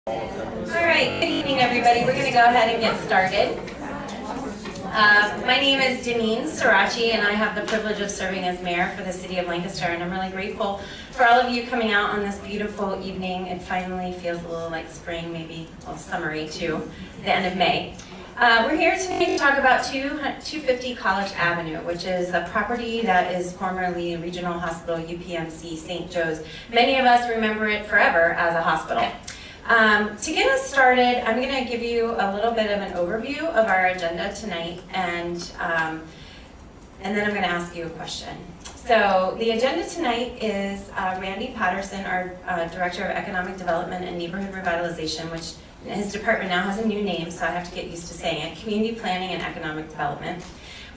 All right, good evening everybody. We're going to go ahead and get started. My name is Deneen Sirachi and I have the privilege of serving as mayor for the city of Lancaster, and I'm really grateful for all of you coming out on this beautiful evening. It finally feels a little like spring, maybe a little summery too, the end of May. We're here today to talk about 250 College Avenue, which is a property that is formerly Regional Hospital UPMC St. Joe's. Many of us remember it forever as a hospital. To get us started, I'm going to give you a little bit of an overview of our agenda tonight, and then I'm going to ask you a question. So the agenda tonight is Randy Patterson, our Director of Economic Development and Neighborhood Revitalization, which his department now has a new name, so I have to get used to saying it, Community Planning and Economic Development.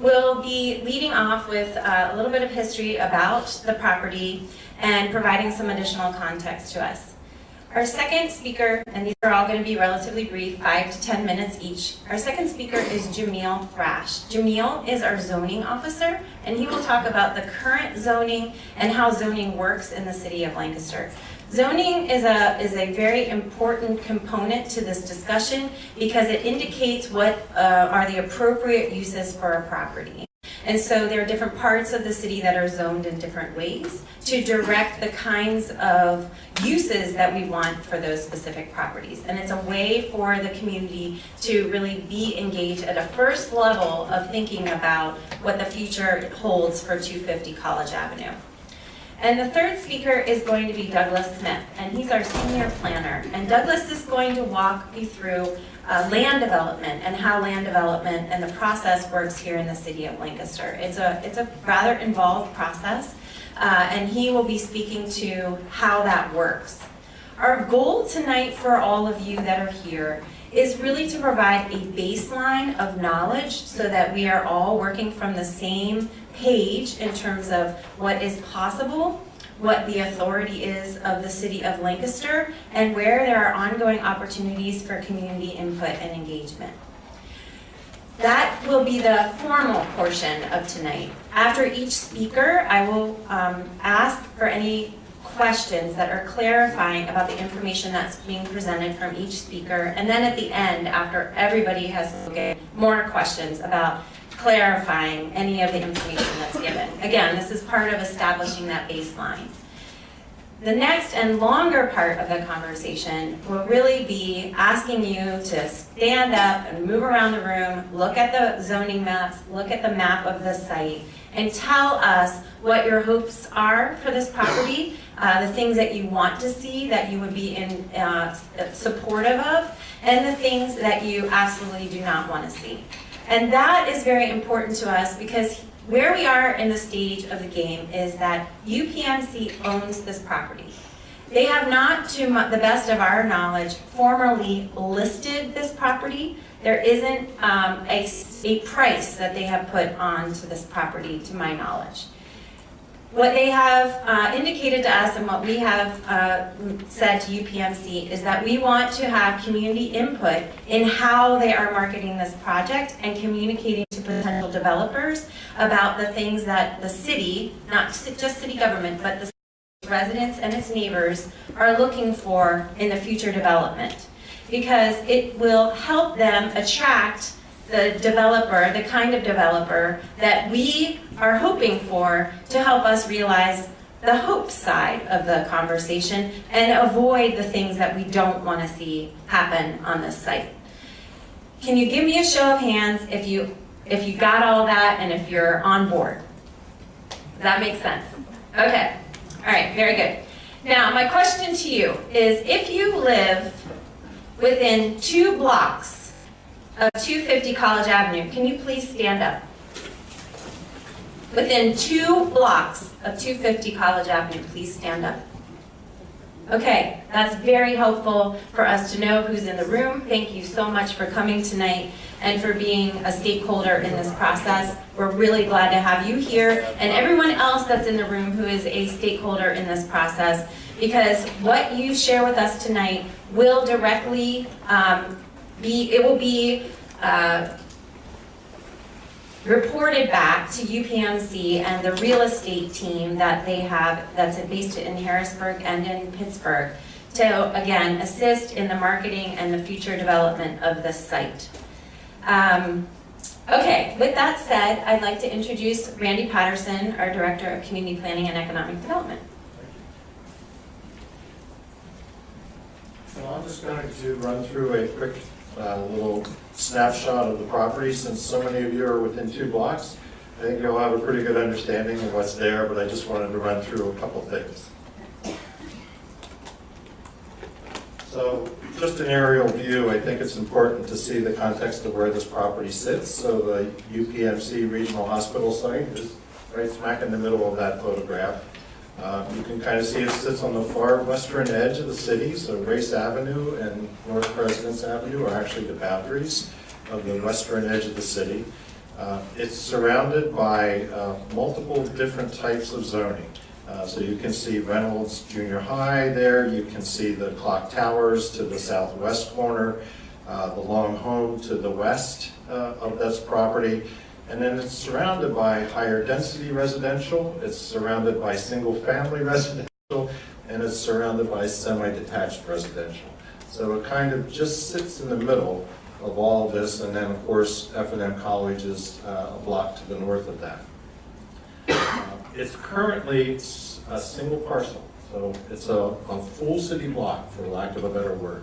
We'll be leading off with a little bit of history about the property and providing some additional context to us. Our second speaker, and these are all going to be relatively brief, 5 to 10 minutes each. Our second speaker is Jameel Thrash. Jameel is our zoning officer, and he will talk about the current zoning and how zoning works in the city of Lancaster. Zoning is a very important component to this discussion because it indicates what are the appropriate uses for a property. And so there are different parts of the city that are zoned in different ways to direct the kinds of uses that we want for those specific properties. And it's a way for the community to really be engaged at a first level of thinking about what the future holds for 250 College Avenue. And the third speaker is going to be Douglas Smith, and he's our senior planner. And Douglas is going to walk you through land development and how land development and the process works here in the city of Lancaster. It's a rather involved process, and he will be speaking to how that works. Our goal tonight for all of you that are here is really to provide a baseline of knowledge so that we are all working from the same page in terms of what is possible, what the authority is of the city of Lancaster, and where there are ongoing opportunities for community input and engagement. That will be the formal portion of tonight. After each speaker, I will ask for any questions that are clarifying about the information that's being presented from each speaker, and then at the end, after everybody has spoken, more questions about clarifying any of the information that's given. Again, this is part of establishing that baseline. The next and longer part of the conversation will really be asking you to stand up and move around the room, look at the zoning maps, look at the map of the site, and tell us what your hopes are for this property, the things that you want to see, that you would be supportive of, and the things that you absolutely do not want to see. And that is very important to us because where we are in the stage of the game is that UPMC owns this property. They have not, to the best of our knowledge, formally listed this property. There isn't a price that they have put onto this property, to my knowledge. What they have indicated to us and what we have said to UPMC is that we want to have community input in how they are marketing this project and communicating to potential developers about the things that the city, not just city government, but the residents and its neighbors are looking for in the future development. Because it will help them attract the developer, the kind of developer that we are hoping for to help us realize the hope side of the conversation and avoid the things that we don't want to see happen on this site. Can you give me a show of hands if you got all that and if you're on board? Does that make sense? Okay. All right, very good. Now, my question to you is, if you live within 2 blocks of 250 College Avenue, can you please stand up? Within 2 blocks of 250 College Avenue, please stand up. Okay, that's very helpful for us to know who's in the room. Thank you so much for coming tonight and for being a stakeholder in this process. We're really glad to have you here and everyone else that's in the room who is a stakeholder in this process, because what you share with us tonight will directly be reported back to UPMC and the real estate team that they have that's based in Harrisburg and in Pittsburgh to, again, assist in the marketing and the future development of this site. Okay, with that said, I'd like to introduce Randy Patterson, our Director of Community Planning and Economic Development. So I'm just going to run through a quick little snapshot of the property. Since so many of you are within 2 blocks, I think you'll have a pretty good understanding of what's there, but I just wanted to run through a couple things. So just an aerial view, I think it's important to see the context of where this property sits. So the UPMC Regional Hospital site is right smack in the middle of that photograph. You can kind of see it sits on the far western edge of the city, so Race Avenue and North Presidents Avenue are actually the boundaries of the western edge of the city. It's surrounded by multiple different types of zoning. So you can see Reynolds Junior High there, you can see the clock towers to the southwest corner, the Long Home to the west of this property, and then it's surrounded by higher density residential, it's surrounded by single family residential, and it's surrounded by semi-detached residential. So it kind of just sits in the middle of all of this, and then of course F&M College is a block to the north of that. It's currently a single parcel, so it's a full city block, for lack of a better word.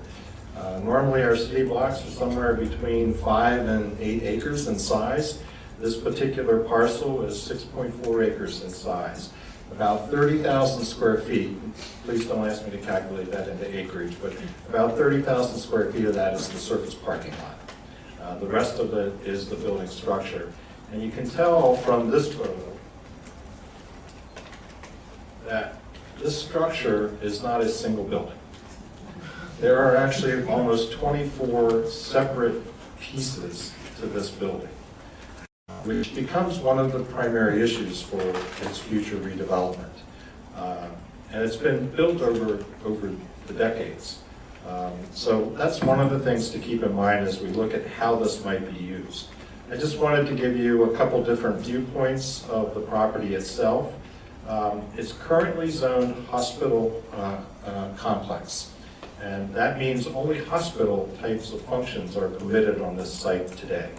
Normally our city blocks are somewhere between 5 and 8 acres in size. This particular parcel is 6.4 acres in size, about 30,000 square feet. Please don't ask me to calculate that into acreage, but about 30,000 square feet of that is the surface parking lot. The rest of it is the building structure. And you can tell from this photo that this structure is not a single building. There are actually almost 24 separate pieces to this building, which becomes one of the primary issues for its future redevelopment. And it's been built over the decades. So that's one of the things to keep in mind as we look at how this might be used. I just wanted to give you a couple different viewpoints of the property itself. It's currently zoned hospital complex, and that means only hospital types of functions are permitted on this site today.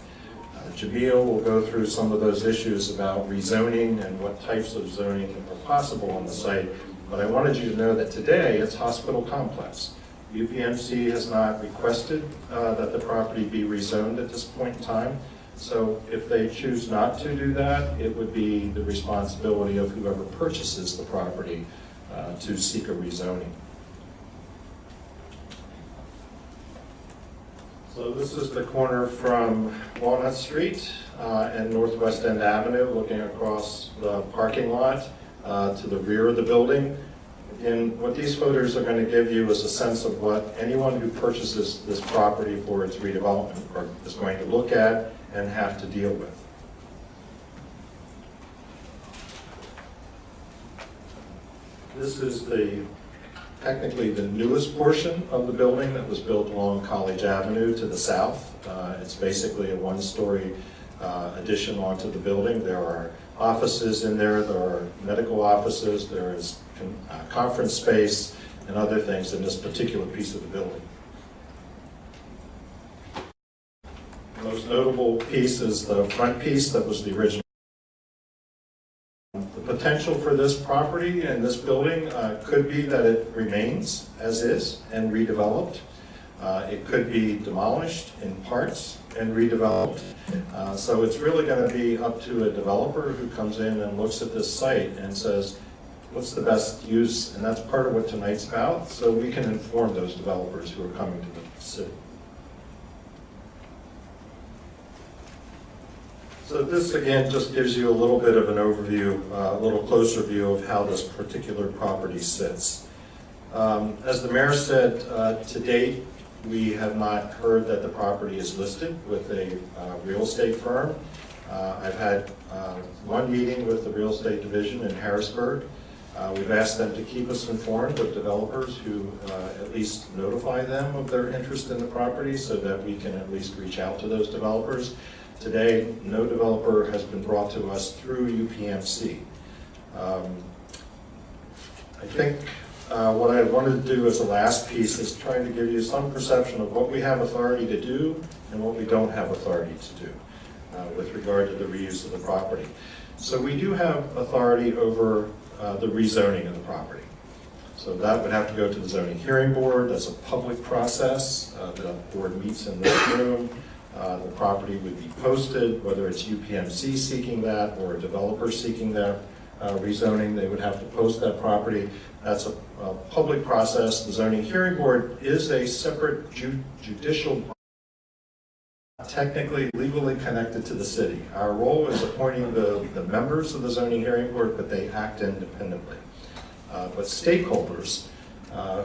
Jamil will go through some of those issues about rezoning and what types of zoning are possible on the site, but I wanted you to know that today it's hospital complex. UPMC has not requested that the property be rezoned at this point in time. So if they choose not to do that, it would be the responsibility of whoever purchases the property to seek a rezoning. So this is the corner from Walnut Street and Northwest End Avenue, looking across the parking lot to the rear of the building. And what these photos are going to give you is a sense of what anyone who purchases this property for its redevelopment is going to look at and have to deal with. This is technically the newest portion of the building that was built along College Avenue to the south. It's basically a one-story addition onto the building. There are offices in there, there are medical offices, there is conference space and other things in this particular piece of the building. The most notable piece is the front piece that was the original. The potential for this property and this building could be that it remains as is and redeveloped. It could be demolished in parts and redeveloped. So it's really going to be up to a developer who comes in and looks at this site and says, what's the best use? And that's part of what tonight's about, so we can inform those developers who are coming to the city. So this again just gives you a little bit of an overview, a little closer view of how this particular property sits. As the mayor said, to date, we have not heard that the property is listed with a real estate firm. I've had one meeting with the real estate division in Harrisburg. We've asked them to keep us informed of developers who at least notify them of their interest in the property so that we can at least reach out to those developers. Today, no developer has been brought to us through UPMC. I think what I wanted to do as a last piece is trying to give you some perception of what we have authority to do and what we don't have authority to do with regard to the reuse of the property. So we do have authority over the rezoning of the property. So that would have to go to the zoning hearing board. That's a public process. The board meets in this room. The property would be posted, whether it's UPMC seeking that or a developer seeking that rezoning, they would have to post that property. That's a public process. The zoning hearing board is a separate judicial, technically legally connected to the city. Our role is appointing the members of the zoning hearing board, but they act independently. But stakeholders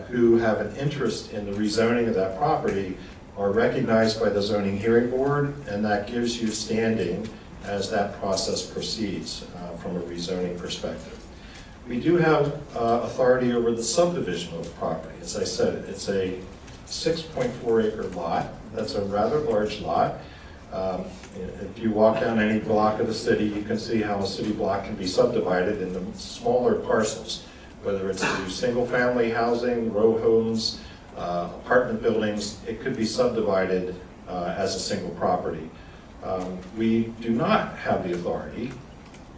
who have an interest in the rezoning of that property are recognized by the zoning hearing board, and that gives you standing as that process proceeds from a rezoning perspective. We do have authority over the subdivision of the property. As I said, it's a 6.4 acre lot. That's a rather large lot. If you walk down any block of the city, you can see how a city block can be subdivided into smaller parcels, whether it's through single-family housing, row homes, apartment buildings. It could be subdivided as a single property. We do not have the authority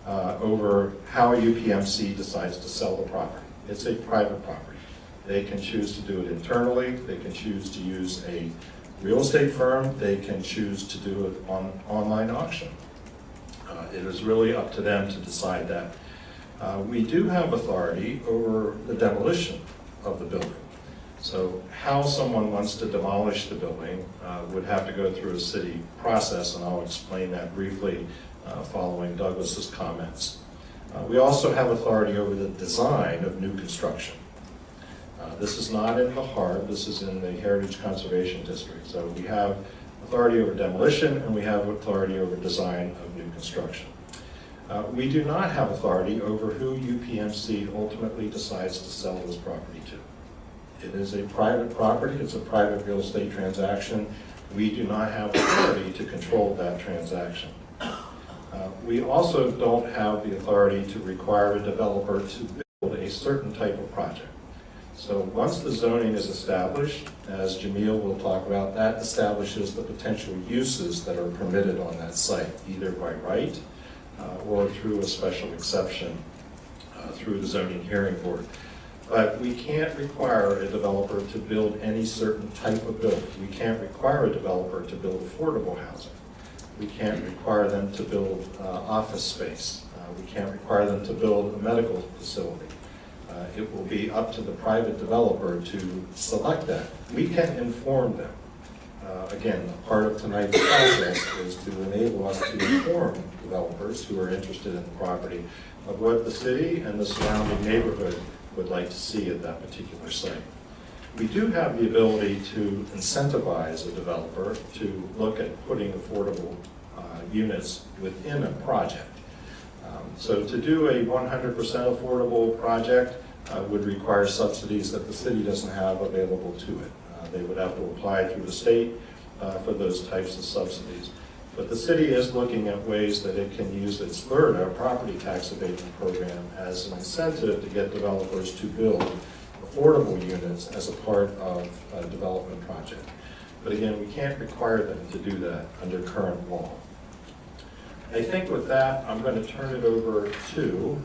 over how UPMC decides to sell the property. It's a private property. They can choose to do it internally. They can choose to use a real estate firm. They can choose to do it on online auction. It is really up to them to decide that. We do have authority over the demolition of the building. So how someone wants to demolish the building would have to go through a city process, and I'll explain that briefly following Douglas's comments. We also have authority over the design of new construction. This is not in the heart, this is in the Heritage Conservation District. So we have authority over demolition and we have authority over design of new construction. We do not have authority over who UPMC ultimately decides to sell this property to. It is a private property, it's a private real estate transaction. We do not have authority to control that transaction. We also don't have the authority to require a developer to build a certain type of project. So once the zoning is established, as Jamil will talk about, that establishes the potential uses that are permitted on that site, either by right or through a special exception through the zoning hearing board. But we can't require a developer to build any certain type of building. We can't require a developer to build affordable housing. We can't require them to build office space. We can't require them to build a medical facility. It will be up to the private developer to select that. We can inform them. Again, part of tonight's process is to enable us to inform developers who are interested in the property of what the city and the surrounding neighborhood would like to see at that particular site. We do have the ability to incentivize a developer to look at putting affordable units within a project. So to do a 100% affordable project would require subsidies that the city doesn't have available to it. They would have to apply through the state for those types of subsidies. But the city is looking at ways that it can use its LRTA, property tax abatement program, as an incentive to get developers to build affordable units as a part of a development project. But again, we can't require them to do that under current law. I think with that, I'm going to turn it over to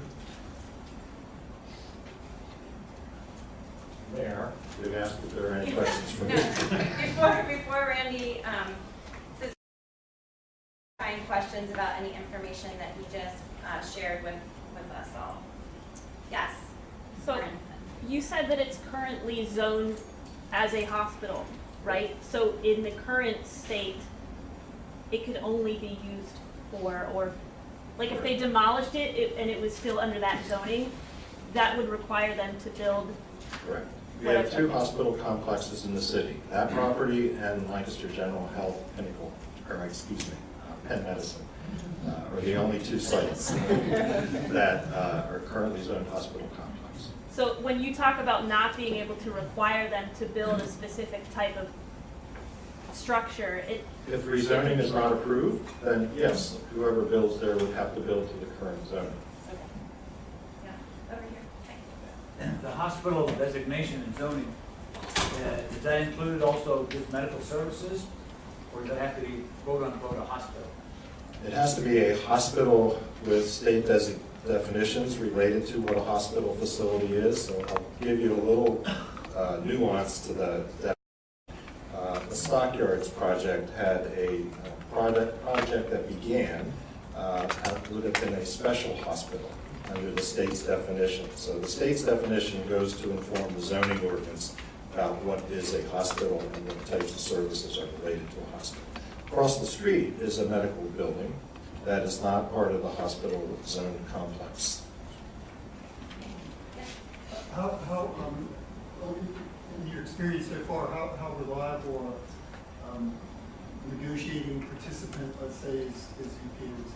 Mayor. We've asked if there are any questions for me. Before Randy says find questions about any information that he just shared with us all. Yes. So you said that it's currently zoned as a hospital, right? So in the current state, it could only be used for, or like if they demolished it and it was still under that zoning, that would require them to build. Correct. We have two hospital complexes in the city. That property and Lancaster General Health Pinnacle, or excuse me, Penn Medicine, are the only two sites that are currently zoned hospital complex. So when you talk about not being able to require them to build a specific type of structure, if rezoning is not approved, then yes, whoever builds there would have to build to the current zoning. Yeah, over here. the hospital designation and zoning, does that include also just medical services? Or does it have to be quote-unquote a hospital? It has to be a hospital with state definitions related to what a hospital facility is. So I'll give you a little nuance to that. The Stockyards project had a project that began would have been a special hospital under the state's definition. So the state's definition goes to inform the zoning ordinance about what is a hospital and what types of services are related to a hospital. Across the street is a medical building that is not part of the hospital zone complex. In your experience so far, how reliable a negotiating participant, let's say, is UPMC?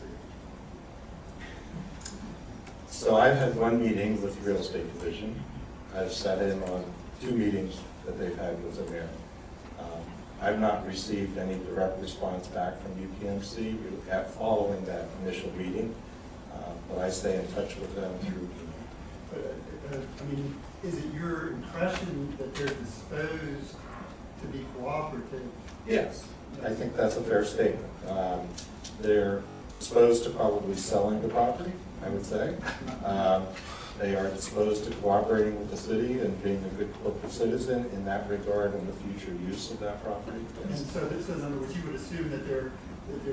So I've had one meeting with the real estate division. I've sat in on 2 meetings that they've had with the mayor. I've not received any direct response back from UPMC following that initial meeting, but I stay in touch with them through email. I mean, is it your impression that they're disposed to be cooperative? Yes, I think that's a fair statement. They're disposed to probably selling the property, I would say. They are disposed to cooperating with the city and being a good corporate citizen in that regard and the future use of that property. And so this is, in other words, you would assume that they're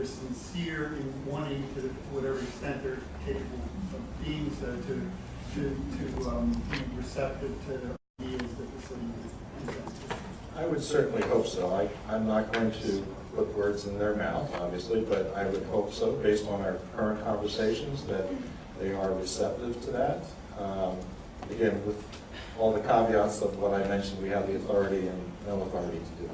sincere in wanting to whatever extent they're capable of being so to be receptive to the ideas that the city presents. I would certainly hope so. I'm not going to put words in their mouth, obviously, but I would hope so, based on our current conversations, that they are receptive to that. Again, with all the caveats of what I mentioned, we have the authority and no authority to do.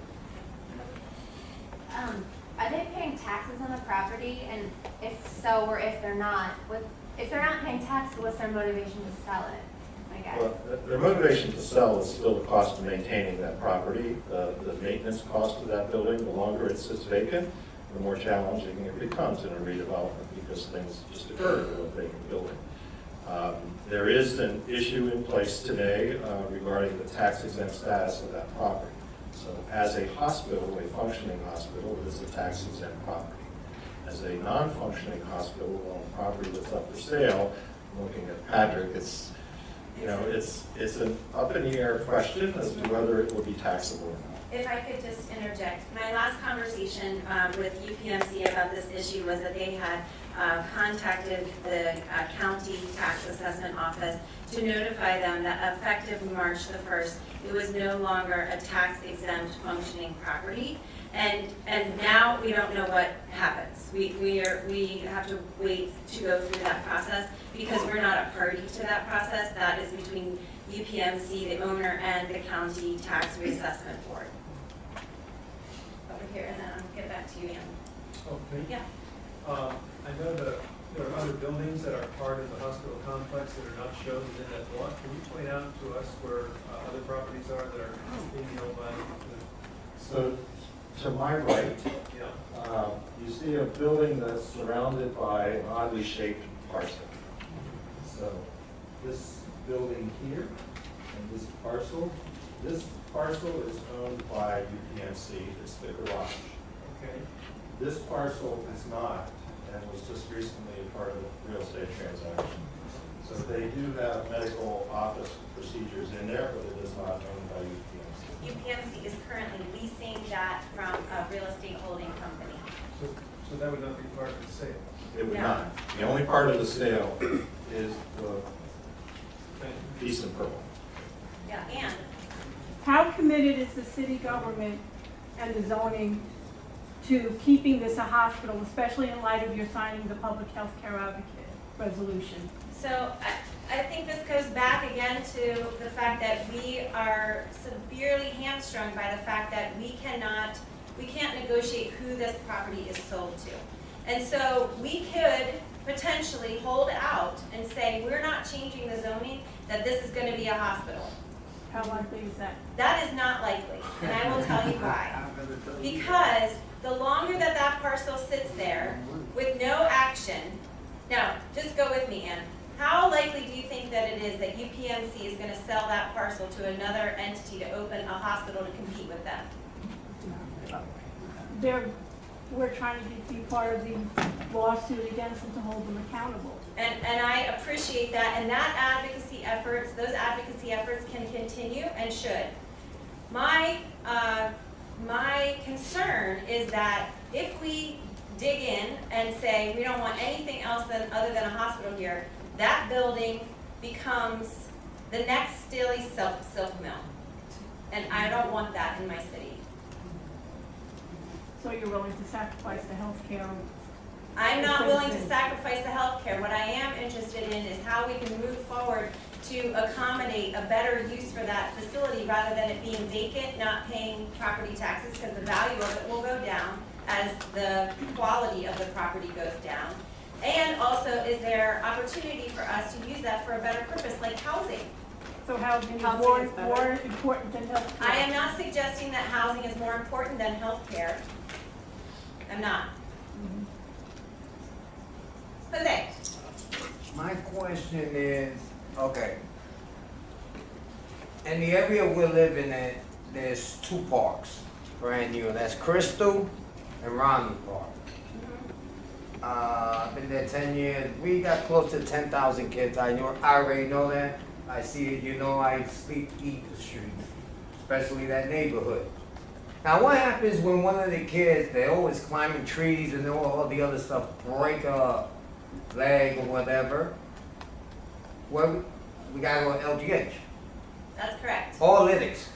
Are they paying taxes on the property? And if so, or if they're not paying taxes, what's their motivation to sell it, I guess? Well, their motivation to sell is still the cost of maintaining that property, the maintenance cost of that building. The longer it sits vacant, the more challenging it becomes in a redevelopment because things just occur to a vacant building. There is an issue in place today regarding the tax exempt status of that property. So as a hospital, a functioning hospital, it is a tax exempt property. As a non-functioning hospital on a property that's up for sale, looking at Patrick, it's an up in the air question as to whether it will be taxable or not. If I could just interject, my last conversation with UPMC about this issue was that they had contacted the county tax assessment office to notify them that effective March the 1st, it was no longer a tax exempt functioning property. And now we don't know what happens. We have to wait to go through that process because we're not a party to that process. That is between UPMC, the owner, and the county tax reassessment board. Over here, and then I'll get back to you, Ann. Okay. Yeah. I know that there are other buildings that are part of the hospital complex that are not shown within that block. Can you point out to us where other properties are that are being held by So to my right, yeah. you see a building that's surrounded by an oddly shaped parcel. So this building here and this parcel is owned by UPMC. It's the garage. Okay. This parcel is not, and was just recently a part of the real estate transaction. So they do have medical office procedures in there, but it is not owned by UPMC. UPMC is currently leasing that from a real estate holding company. So that would not be part of the sale. It would No. not. The only part of the sale is the piece in purple. Yeah, and How committed is the city government and the zoning to keeping this a hospital, especially in light of your signing the public health care advocate resolution? so I think this goes back again to the fact that we are severely hamstrung by the fact that we can't negotiate who this property is sold to. And so we could potentially hold out and say, we're not changing the zoning, that this is going to be a hospital. How likely is that? That is not likely, and I will tell you why. Because the longer that that parcel sits there with no action, now, just go with me, Ann. How likely do you think that it it is that UPMC is gonna sell that parcel to another entity to open a hospital to compete with them. We're trying to be part of the lawsuit against them to hold them accountable. And I appreciate that, and that advocacy efforts, those advocacy efforts can continue and should. My concern is that if we dig in and say we don't want anything else other than a hospital here, that building becomes the next Staley silk mill. And I don't want that in my city. So you're willing to sacrifice the health care? I'm not willing to sacrifice the health care. What I am interested in is how we can move forward to accommodate a better use for that facility rather than it being vacant, not paying property taxes, because the value of it will go down as the quality of the property goes down. And also, is there opportunity for us to use that for a better purpose, like housing? So housing is Housing more is better. more important than health care? I am not suggesting that housing is more important than health care. I'm not. Jose? My question is, okay. In the area we're living in, there's two parks, brand new. That's Crystal and Ronnie Park. I've been there 10 years. We got close to 10,000 kids. I already know that. I see it, you know, I sleep, eat the streets, especially that neighborhood. Now what happens when one of the kids, they're always climbing trees and all the other stuff, break a leg or whatever? Well, we gotta go to LGH. That's correct. All lytics.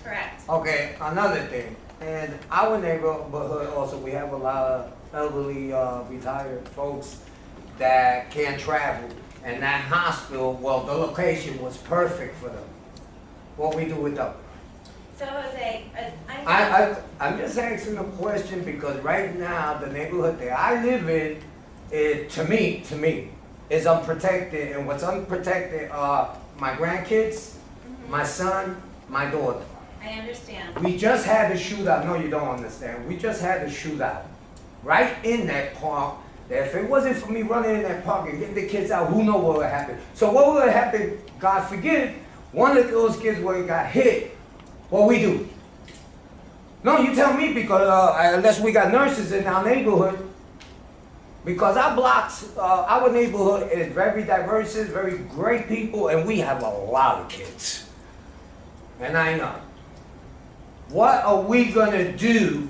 Correct. Okay, another thing. In our neighborhood also, we have a lot of elderly, retired folks that can't travel. And that hospital, well, the location was perfect for them. What we do with them? So Jose, I'm just asking a question because right now, the neighborhood that I live in, to me, is unprotected. And what's unprotected are my grandkids, my son, my daughter. I understand. We just had a shootout. No, you don't understand. We just had a shootout right in that park. That if it wasn't for me running in that park and getting the kids out, who knows what would happen? So what would happen, God forbid, one of those kids would have got hit. What we do? No, you tell me, because unless we got nurses in our neighborhood, because our blocks, our neighborhood is very diverse, very great people, and we have a lot of kids. And I know. What are we gonna do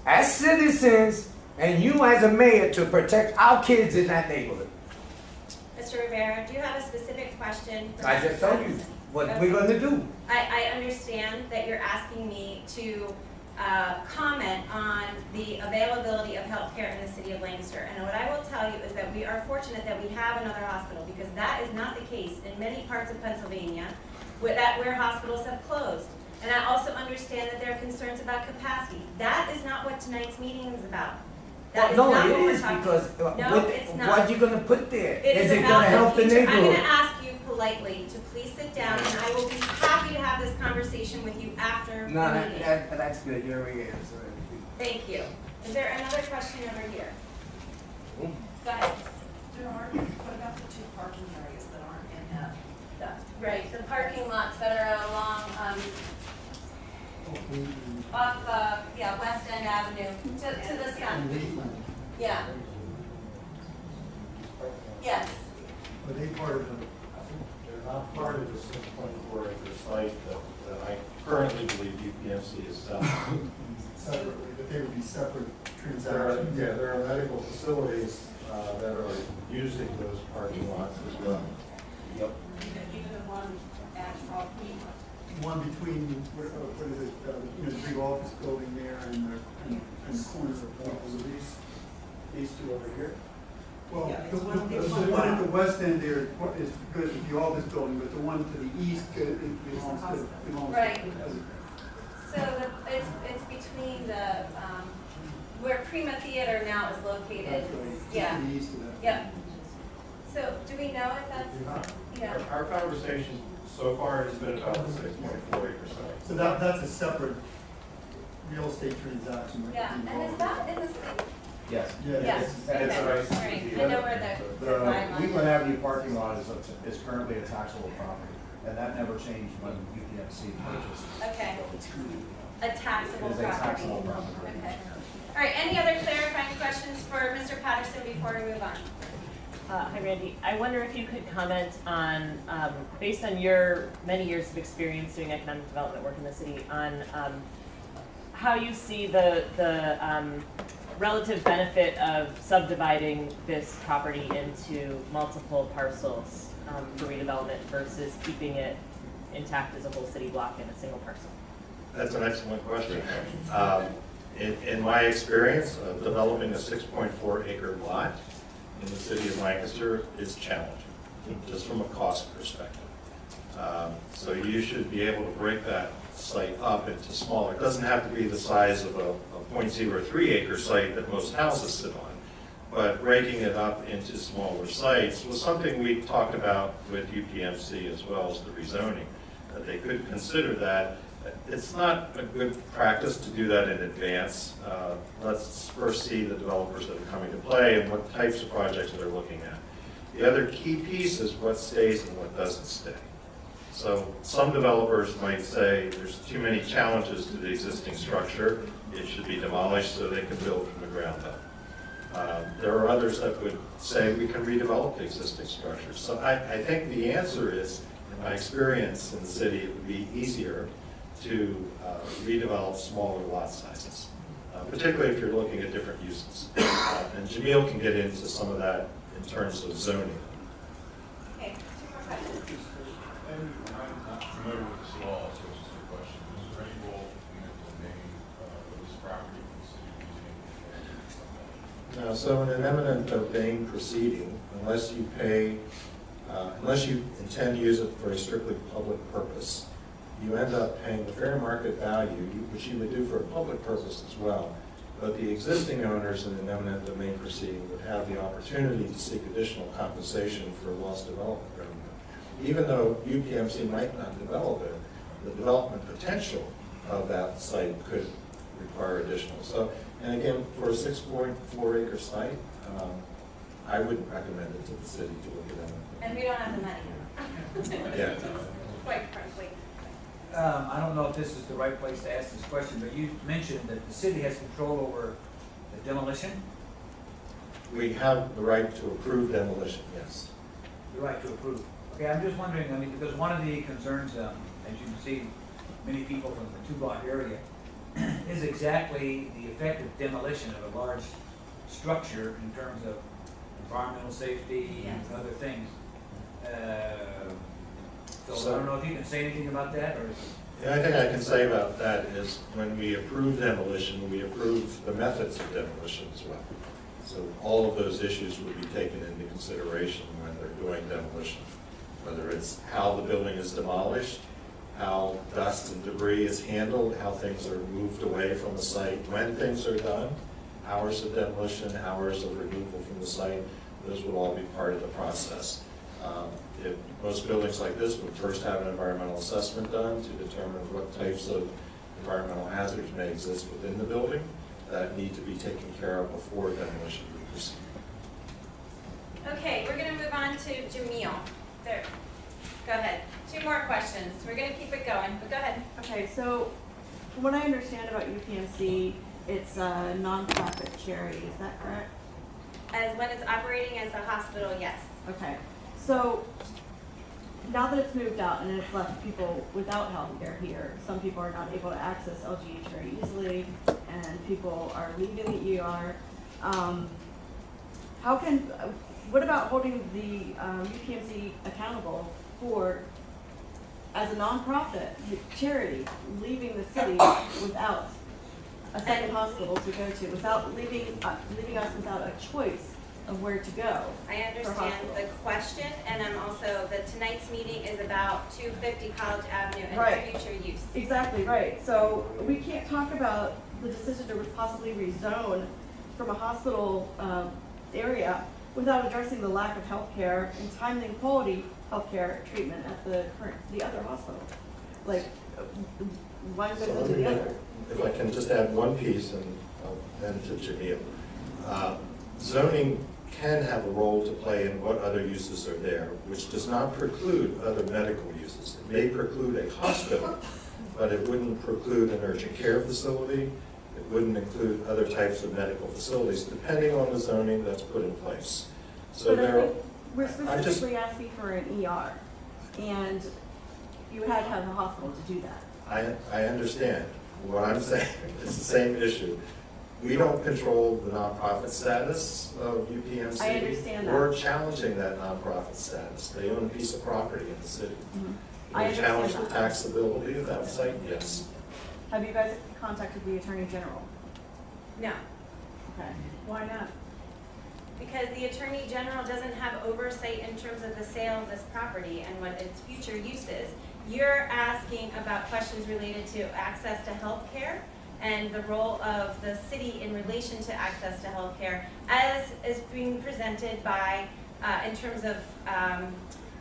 as citizens and you as a mayor to protect our kids in that neighborhood? Mr. Rivera, do you have a specific question? I just told you what we're gonna do. I understand that you're asking me to comment on the availability of health care in the city of Lancaster. And what I will tell you is that we are fortunate that we have another hospital, because that is not the case in many parts of Pennsylvania where hospitals have closed. And I also understand that there are concerns about capacity. That is not what tonight's meeting is about. That is No, not it what we're is, talking because about. No, it's not. what you gonna put there? It Is is it about gonna help the future. I'm neighborhood? going to ask you politely to please sit down, and I will be happy to have this conversation with you after No, the meeting. that's good. You already answered it. Thank you. Is there another question over here? Hmm? Go ahead. There aren't, what about the two parking areas that aren't in that? Right, the parking lots that are along, off, West End Avenue, to the sun. Yeah. Yes. Are they part of the, They're not part of the 6.4 acre site that I currently believe UPMC is selling. separately, but they would be separate There are, transactions? there are medical facilities that are using those parking lots as well. Yep. Even the one at Frog Peak? One between, what is it, the big office building there and the corner of These two over here? Well, Yeah, the it's one- it's the one one at block. the west end there is good with the office building, but the one to the east belongs to. Right. So it's between the, where Prima Theater now is located. That's right, just Yeah. to the east of that. Yep. So do we know if that's, yeah. Our conversation so far has been about the 6.4 acre site. So that's a separate real estate transaction. Yeah, and is that in the city? Yes. Yes, okay, It's all right, I know where the line The is. Wheatland Avenue parking lot is currently a taxable property, and that never changed when UPMC purchased. Okay. A taxable It is a property. taxable property. Okay. All right, any other clarifying questions for Mr. Patterson before we move on? Hi, Randy. I wonder if you could comment on, based on your many years of experience doing economic development work in the city, on how you see the relative benefit of subdividing this property into multiple parcels for redevelopment versus keeping it intact as a whole city block in a single parcel. That's an excellent question. In my experience, developing a 6.4 acre lot in the city of Lancaster is challenging, just from a cost perspective. So you should be able to break that site up into smaller. It doesn't have to be the size of a 0.03 acre site that most houses sit on, but breaking it up into smaller sites was something we talked about with UPMC as well as the rezoning, that they could consider that. It's not a good practice to do that in advance. Let's first see the developers that are coming to play and what types of projects they're looking at. The other key piece is what stays and what doesn't stay. So some developers might say there's too many challenges to the existing structure. It should be demolished so they can build from the ground up. There are others that would say we can redevelop the existing structures. So I think the answer is, in my experience in the city, it would be easier to redevelop smaller lot sizes, particularly if you're looking at different uses. And Jamil can get into some of that in terms of zoning. Okay, 2 more questions. I'm not familiar with this law, so it's just a question. Is there any role in the domain of this property in the city using it? No, so in an eminent domain proceeding, unless you pay, unless you intend to use it for a strictly public purpose, you end up paying the fair market value, which you would do for a public purpose as well. But the existing owners in an eminent domain proceeding would have the opportunity to seek additional compensation for lost development revenue. Even though UPMC might not develop it, the development potential of that site could require additional. So, and again, for a 6.4 acre site, I wouldn't recommend it to the city to look at that. And we don't have the money. Yeah. Quite frankly. I don't know if this is the right place to ask this question, but you mentioned that the city has control over the demolition. We have the right to approve demolition, yes. The right to approve. Okay, I'm just wondering, I mean, because one of the concerns, as you can see, many people from the 2-block area, is exactly the effect of demolition of a large structure in terms of environmental safety and other things. So I don't know if you can say anything about that, or? The only thing I can say about that is when we approve demolition, we approve the methods of demolition as well. So all of those issues would be taken into consideration when they're doing demolition, whether it's how the building is demolished, how dust and debris is handled, how things are moved away from the site, when things are done, hours of demolition, hours of removal from the site. Those would all be part of the process. If most buildings like this would first have an environmental assessment done to determine what types of environmental hazards may exist within the building that need to be taken care of before demolition would proceed. Okay, we're going to move on to Jamil. There. Go ahead. 2 more questions. We're going to keep it going, but go ahead. Okay, so from what I understand about UPMC, it's a nonprofit charity, is that correct? As when it's operating as a hospital, yes. Okay, so now that it's moved out and it's left people without health care here, some people are not able to access LGH very easily, and people are leaving the ER. What about holding the UPMC accountable for, as a nonprofit charity, leaving the city without a second hospital to go to, without leaving us without a choice of where to go? I understand the question, and I'm also, tonight's meeting is about 250 College Avenue and Right. future use. Exactly, right. So we can't talk about the decision to possibly rezone from a hospital area without addressing the lack of health care and timely and quality health care treatment at the other hospital. Like, one goes into the other. If I can just add one piece and then to Jamil. Zoning can have a role to play in what other uses are there, which does not preclude other medical uses. It may preclude a hospital, but it wouldn't preclude an urgent care facility. It wouldn't include other types of medical facilities, depending on the zoning that's put in place. So But I there, think we're specifically asking for an ER, and you had to have a hospital to do that. I understand. What I'm saying is the same issue. We don't control the nonprofit status of UPMC. I understand that. We're challenging that nonprofit status. They own a piece of property in the city. I We challenge the understand taxability of that site, yes. Have you guys contacted the Attorney General? No, Okay. Why not? because the Attorney General doesn't have oversight in terms of the sale of this property and what its future use is. You're asking about questions related to access to health care and the role of the city in relation to access to health care as is being presented by, in terms of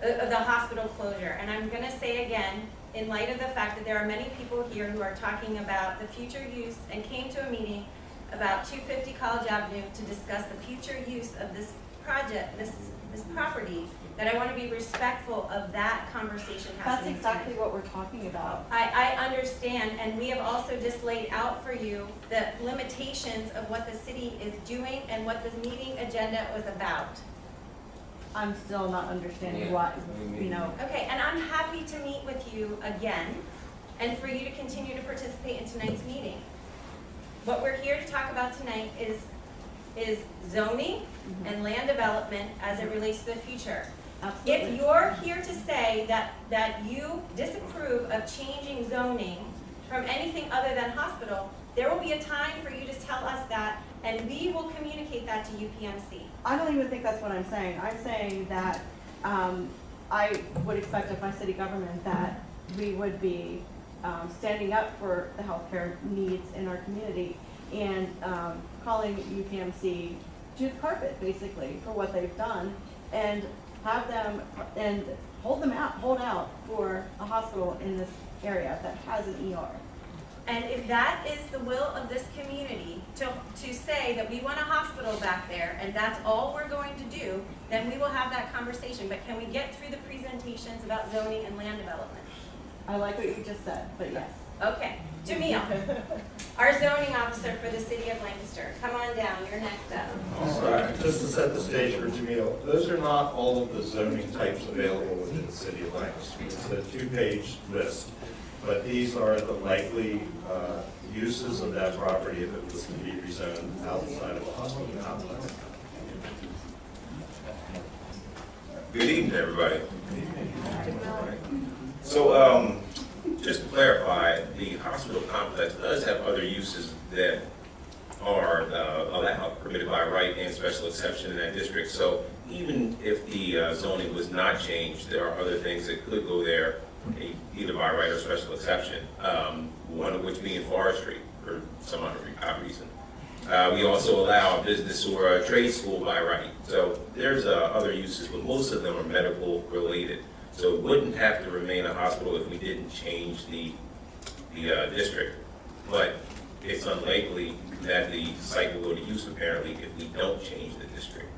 the hospital closure. And I'm gonna say again, in light of the fact that there are many people here who are talking about the future use and came to a meeting about 250 College Avenue to discuss the future use of this project, this property, that I want to be respectful of that conversation That's happening. exactly what we're talking about. I understand, and we have also just laid out for you the limitations of what the city is doing and what the meeting agenda was about. I'm still not understanding why, you know. Okay, and I'm happy to meet with you again and for you to continue to participate in tonight's meeting. What we're here to talk about tonight is zoning and land development as it relates to the future. Absolutely. If you're here to say that you disapprove of changing zoning from anything other than hospital, there will be a time for you to tell us that, and we will communicate that to UPMC. I don't even think that's what I'm saying. I'm saying that I would expect of my city government that we would be standing up for the healthcare needs in our community and calling UPMC to the carpet, basically, for what they've done, and have them and hold out for a hospital in this area that has an ER. And if that is the will of this community, to say that we want a hospital back there, and that's all we're going to do, then we will have that conversation. But can we get through the presentations about zoning and land development? I like what you just said, but yes. Okay, Jamil, our zoning officer for the city of Lancaster. Come on down, you're next up. All right, just to set the stage for Jamil, those are not all of the zoning types available within the city of Lancaster. It's a 2-page list, but these are the likely uses of that property if it was to be rezoned outside of a hospital complex. Good evening, everybody. So, just to clarify, the hospital complex does have other uses that are allowed, permitted by right and special exception in that district. So even if the zoning was not changed, there are other things that could go there, either by right or special exception, one of which being forestry for some other reason. We also allow a business or a trade school by right. So there's other uses, but most of them are medical related. So it wouldn't have to remain a hospital if we didn't change the district. But it's unlikely that the site will go to use apparently if we don't change the district.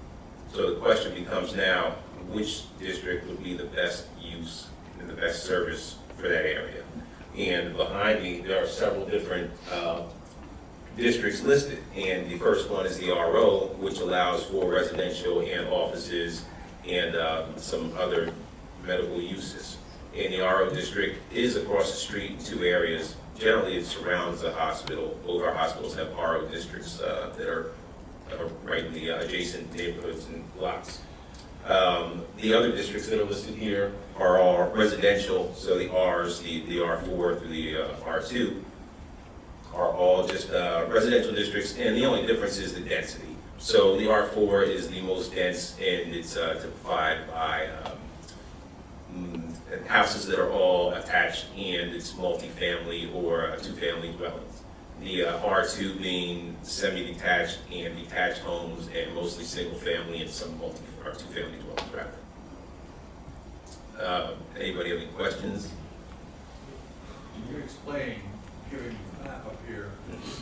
So the question becomes now, which district would be the best use and the best service for that area? And behind me, there are several different districts listed. And the first one is the RO, which allows for residential and offices and some other medical uses. And the RO district is across the street in 2 areas. Generally, it surrounds the hospital. Both our hospitals have RO districts that are right in the adjacent neighborhoods and blocks. The other districts that are listed here are all residential, so the Rs, the R4 through the R2, are all just residential districts, and the only difference is the density. So the R4 is the most dense, and it's typified by houses that are all attached, and it's multifamily or 2-family dwellings. The R2 being semi-detached and detached homes, and mostly single-family and some or 2-family dwellings, rather. Anybody have any questions? Can you explain, giving the map up here,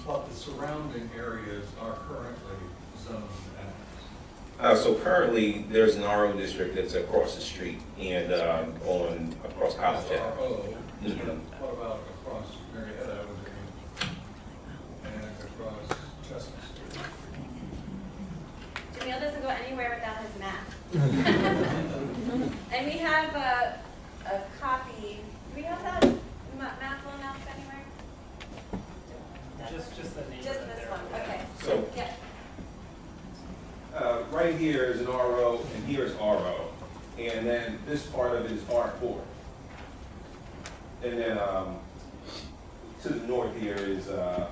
what the surrounding areas are currently zone as? So currently, there's an RO district that's across the street and across College Ave. Mhm. What about across Marietta Avenue and across Chestnut Street? Jamil doesn't go anywhere without his map. And we have a copy, do we have that map blown up anywhere? Just the name. Just this one, okay. So, Yeah. right here is an RO, and here is RO, and then this part of it is R4. And then to the north here is an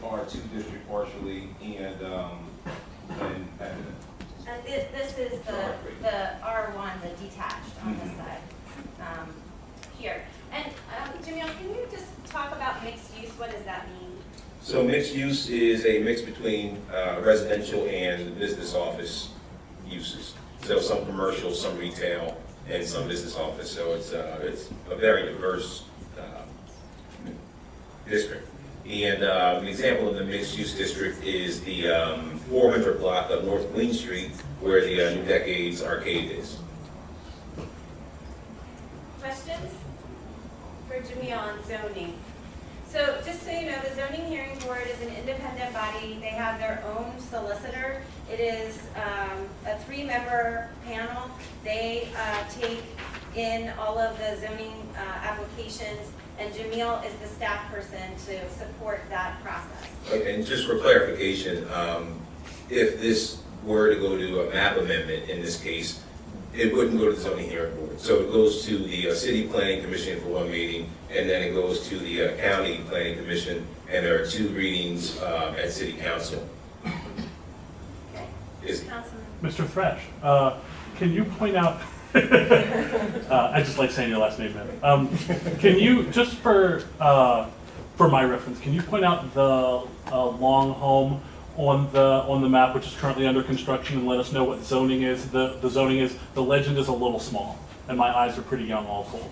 R2 district partially, and And this is the R1, the detached on this side, here. And Jamil, can you just talk about mixed use? What does that mean? so mixed use is a mix between residential and business office uses. So some commercial, some retail, and some business office. So it's a very diverse district. And an example of the mixed-use district is the 400 block of North Queen Street, where the New Decades Arcade is. Questions for Jamil on zoning? So just so you know, the zoning hearing board is an independent body. They have their own solicitor. It is a 3-member panel. They take in all of the zoning applications, and Jamil is the staff person to support that process. Okay, and just for clarification, if this were to go to a map amendment in this case, it wouldn't go to the zoning hearing board. So it goes to the city planning commission for one meeting, and then it goes to the county planning commission, and there are 2 readings at city council. Okay. Councilman. Mr. Thresh, can you point out, I just like saying your last name, man. Can you, just for my reference, can you point out the long home on the map, which is currently under construction, and let us know what zoning is? The zoning is, the legend is a little small, and my eyes are pretty young all told.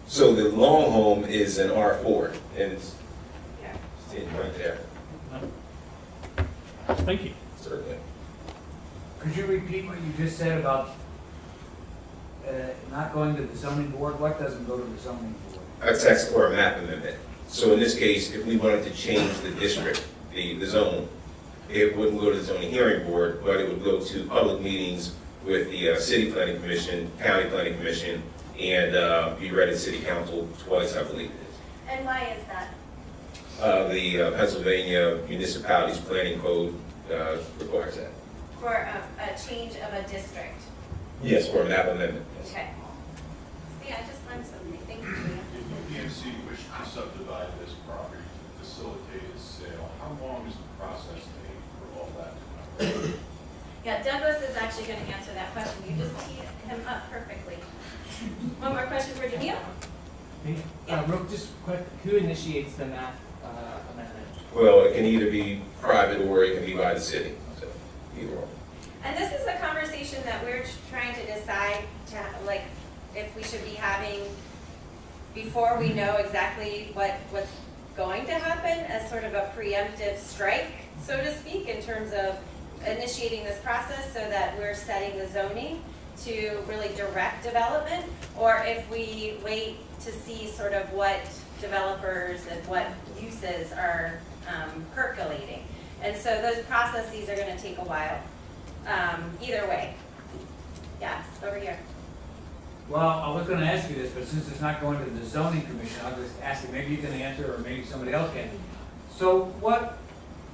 So the long home is an R4, and it's right there. Thank you. Certainly. Could you repeat what you just said about not going to the zoning board? What doesn't go to the zoning board? A text or a map amendment. So in this case, if we wanted to change the district, the zone, it wouldn't go to the zoning hearing board, but it would go to public meetings with the city planning commission, county planning commission, and be read at city council twice, I believe it is. And why is that? The Pennsylvania Municipalities Planning Code requires that. For a change of a district? Yes, for a map amendment. Yes. Okay. See, I just learned something. Thank you, Julia. If UPMC wished to subdivide this property to facilitate its sale, how long is the process take for all that to come? Yeah, Douglas is actually going to answer that question. You just teed him up perfectly. One more question for Jamil? Real just quick, who initiates the map amendment? Well, it can either be private or it can be by the city. So either or. And this is a conversation that we're trying to decide like if we should be having before we know exactly what's going to happen, as sort of a preemptive strike, so to speak, in terms of initiating this process so that we're setting the zoning to really direct development, or if we wait to see sort of what developers and what uses are percolating. And so those processes are going to take a while. Either way. Yes, over here. Well, I was going to ask you this, but since it's not going to the zoning commission, I'll just ask you, maybe you can answer or maybe somebody else can. So what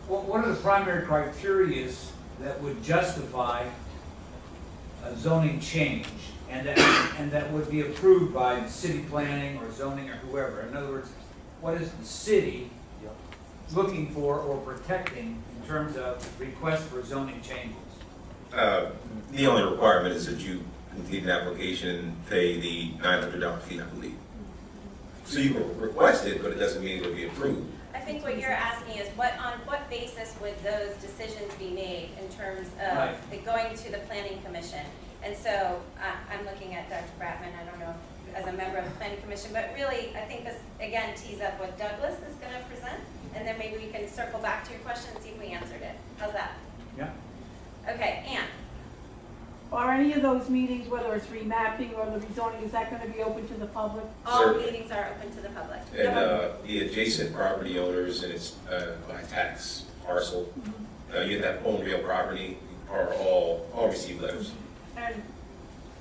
are the primary criteria that would justify a zoning change and that would be approved by city planning or zoning or whoever? In other words, what is the city looking for or protecting in terms of requests for zoning changes? The only requirement is that you complete an application and pay the $900 fee, I believe. So you can request it, but it doesn't mean it'll be approved. I think what you're asking is on what basis would those decisions be made in terms of going to the planning commission? And so I'm looking at Dr. Bratman, I don't know if, as a member of the planning commission, but really I think this again tees up what Douglas is going to present, and then maybe we can circle back to your question and see if we answered it. How's that? those meetings, whether it's remapping or the rezoning, is that going to be open to the public? All Certainly. meetings are open to the public. And the adjacent property owners, and it's by tax parcel, you have own real property, are all receive letters. And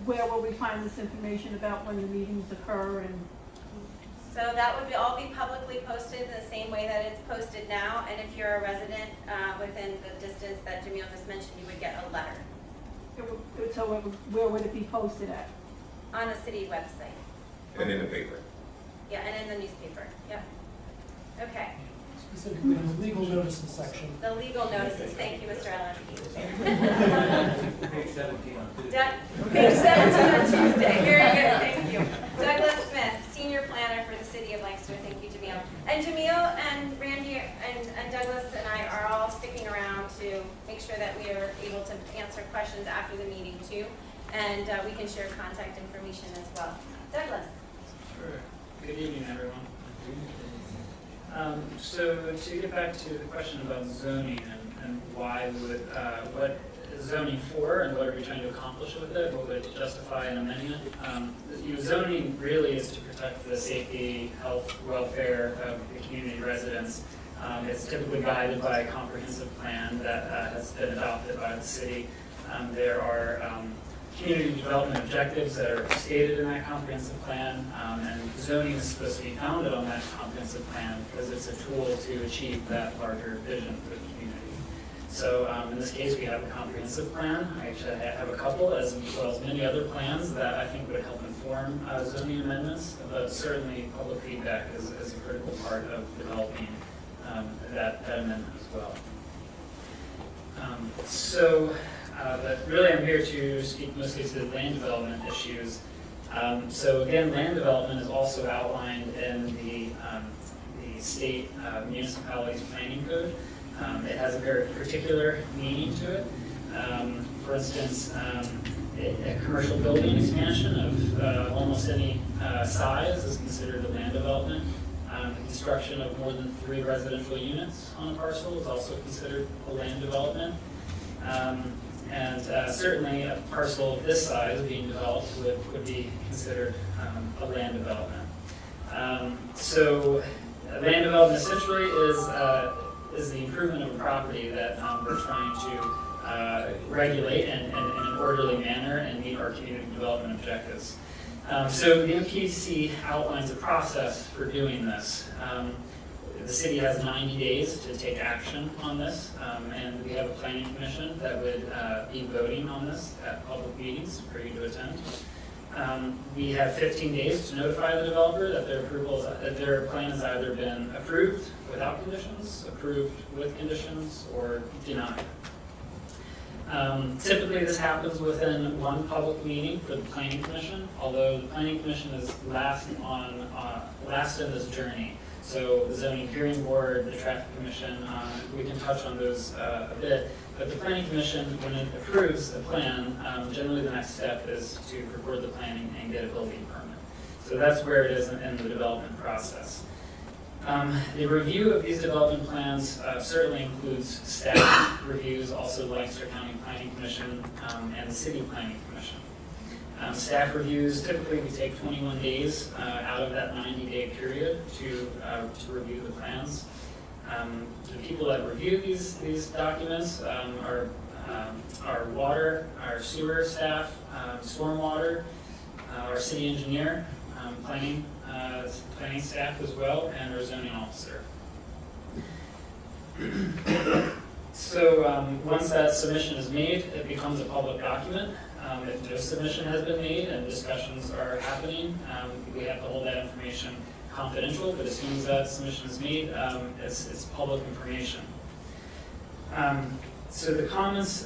where will we find this information about when the meetings occur and? So that would all be publicly posted in the same way that it's posted now, and if you're a resident within the distance that Jamil just mentioned, you would get a letter Where would it be posted at? on a city website. And in the paper. Yeah, and in the newspaper, yep. Okay, Specifically in the legal notices section. the legal notices, thank you, Mr. Allen. Page 17 on Tuesday. Page 17 on Tuesday, very good, thank you. Douglas Smith, Senior Planner for the City of Lancaster, thank you, Jamil. And Jamil and Randy and Douglas and I are all sticking around to make sure that we are able to answer questions after the meeting too, and we can share contact information as well. Douglas. Sure. Good evening, everyone. So to get back to the question about zoning and why would, what is zoning for and what are we trying to accomplish with it, what would justify an amendment? Zoning really is to protect the safety, health, welfare of the community residents. It's typically guided by a comprehensive plan that has been adopted by the city. There are community development objectives that are stated in that comprehensive plan, and zoning is supposed to be founded on that comprehensive plan because it's a tool to achieve that larger vision for the community. So in this case, we have a comprehensive plan. I actually have a couple, as well as many other plans that I think would help inform zoning amendments, but certainly public feedback is a critical part of developing that amendment as well. But really I'm here to speak mostly to the land development issues. So again, land development is also outlined in the state municipalities planning code. It has a very particular meaning to it. For instance, a commercial building expansion of almost any size is considered a land development. The construction of more than 3 residential units on a parcel is also considered a land development. And certainly a parcel of this size being developed would be considered a land development. So land development essentially is the improvement of a property that we're trying to regulate in an orderly manner and meet our community development objectives. So the MPC outlines a process for doing this. The city has 90 days to take action on this, and we have a planning commission that would be voting on this at public meetings for you to attend. We have 15 days to notify the developer that their plan has either been approved without conditions, approved with conditions, or denied. Typically this happens within one public meeting for the planning commission, although the planning commission is last in this journey. So the zoning hearing board, the traffic commission, we can touch on those a bit. But the planning commission, when it approves a plan, generally the next step is to record the planning and get a building permit. So that's where it is in the development process. The review of these development plans certainly includes staff reviews, also the Lancaster County Planning Commission and the City Planning Commission. Staff reviews, typically we take 21 days out of that 90-day period to review the plans. The people that review these documents are our water, our sewer staff, stormwater, our city engineer, planning staff as well, and our zoning officer. So once that submission is made, it becomes a public document. If no submission has been made and discussions are happening, we have to hold that information confidential, but as soon as that submission is made, it's public information. So the comments